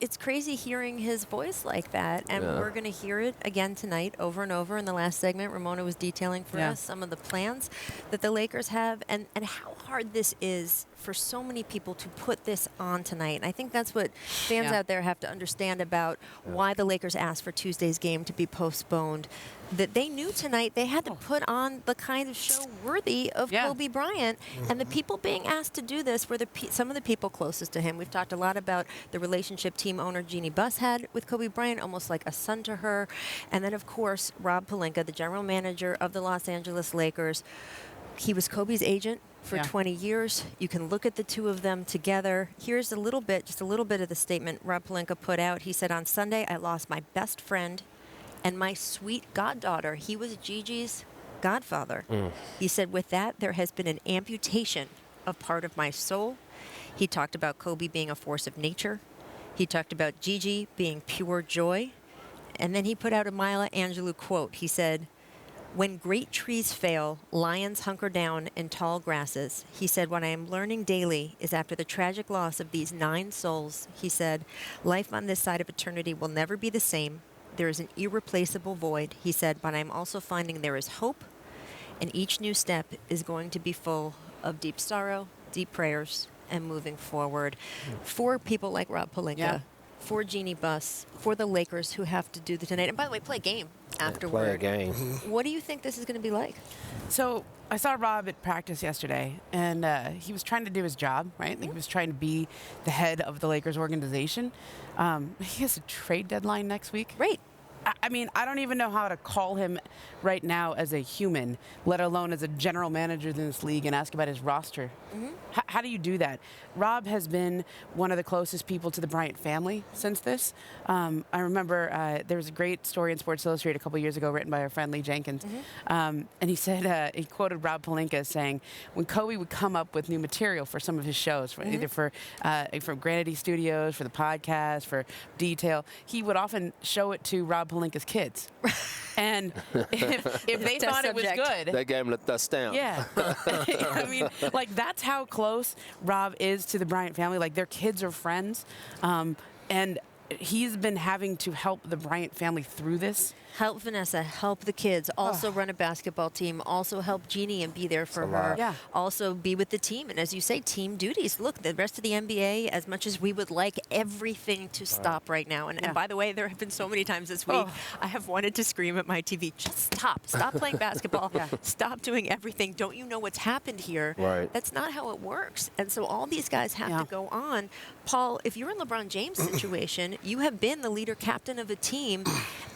it's crazy hearing his voice like that, and we're going to hear it again tonight over and over. In the last segment, Ramona was detailing for us some of the plans that the Lakers have and how hard this is for so many people to put this on tonight. And I think that's what fans out there have to understand about why the Lakers asked for Tuesday's game to be postponed. That they knew tonight they had to put on the kind of show worthy of Kobe Bryant. And the people being asked to do this were some of the people closest to him. We've talked a lot about the relationship team owner Jeannie Buss had with Kobe Bryant, almost like a son to her. And then, of course, Rob Pelinka, the general manager of the Los Angeles Lakers. He was Kobe's agent for 20 years. You can look at the two of them together. Here's just a little bit of the statement Rob Pelinka put out. He said, "On Sunday, I lost my best friend and my sweet goddaughter." He was Gigi's godfather. He said, "With that, there has been an amputation of part of my soul." He talked about Kobe being a force of nature. He talked about Gigi being pure joy. And then he put out a Maya Angelou quote. He said, "When great trees fail, lions hunker down in tall grasses." He said, "What I am learning daily is after the tragic loss of these 9 souls," he said, "life on this side of eternity will never be the same. There is an irreplaceable void," he said, "but I'm also finding there is hope, and each new step is going to be full of deep sorrow, deep prayers, and moving forward." For people like Rob Pelinka, for Jeannie Buss, for the Lakers who have to do the tonight. And by the way, play a game afterward. Play a game. What do you think this is going to be like? So I saw Rob at practice yesterday, and he was trying to do his job, right? He was trying to be the head of the Lakers organization. He has a trade deadline next week. Right. I mean, I don't even know how to call him right now as a human, let alone as a general manager in this league, and ask about his roster. How do you do that? Rob has been one of the closest people to the Bryant family since this. I remember there was a great story in Sports Illustrated a couple years ago written by our friend Lee Jenkins. And he said, he quoted Rob Pelinka as saying, when Kobe would come up with new material for some of his shows, either for Granity Studios, for the podcast, for Detail, he would often show it to Rob Pelinka's kids. And if they thought it was good, they gave him the stamp. Yeah. I mean, like, that's how close Rob is to the Bryant family. Like, their kids are friends. And he's been having to help the Bryant family through this. Help Vanessa, help the kids, also run a basketball team, also help Jeannie and be there for her, also be with the team. And as you say, team duties. Look, the rest of the NBA, as much as we would like everything to stop right now. And by the way, there have been so many times this week I have wanted to scream at my TV, just stop. Stop playing basketball. Stop doing everything. Don't you know what's happened here? Right. That's not how it works. And so all these guys have to go on. Paul, if you're in LeBron James' situation, you have been the leader captain of a team.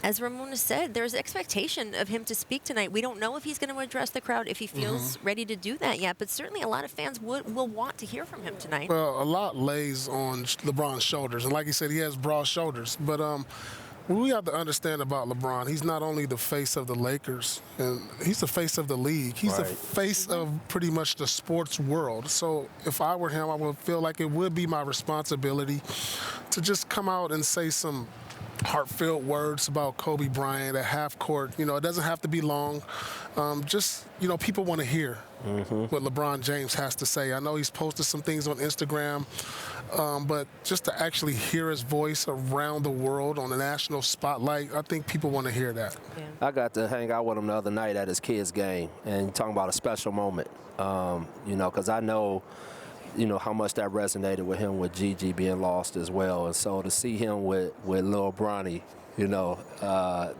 As Ramona said, there's expectation of him to speak tonight. We don't know if he's going to address the crowd, if he feels ready to do that yet, but certainly a lot of fans will want to hear from him tonight. Well, a lot lays on LeBron's shoulders, and like you said, he has broad shoulders. But what we have to understand about LeBron, he's not only the face of the Lakers, and he's the face of the league. He's the face of pretty much the sports world. So if I were him, I would feel like it would be my responsibility to just come out and say some heartfelt words about Kobe Bryant at half court. You know, it doesn't have to be long. Just, you know, people want to hear what LeBron James has to say. I know he's posted some things on Instagram, but just to actually hear his voice around the world on the national spotlight, I think people want to hear that. I got to hang out with him the other night at his kids' game, and talking about a special moment, you know, because I know, you know, how much that resonated with him with Gigi being lost as well. And so to see him with Lil Bronny, you know,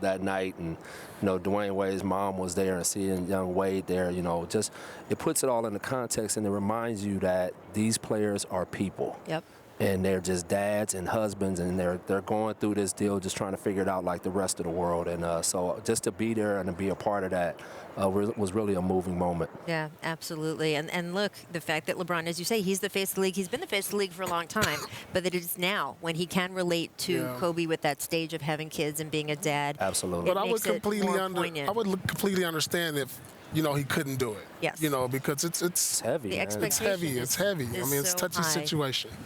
that night, and, you know, Dwayne Wade's mom was there, and seeing young Wade there, you know, just, it puts it all into context, and it reminds you that these players are people. Yep. And they're just dads and husbands, and they're going through this deal, just trying to figure it out like the rest of the world. And so just to be there and to be a part of that was really a moving moment. Yeah, absolutely. And look, the fact that LeBron, as you say, he's the face of the league. He's been the face of the league for a long time, but that it is now when he can relate to Kobe with that stage of having kids and being a dad. Absolutely. But I would completely understand if, you know, he couldn't do it. Yes. You know, because it's heavy. The man. It's heavy. It's heavy. I mean, it's a touchy situation.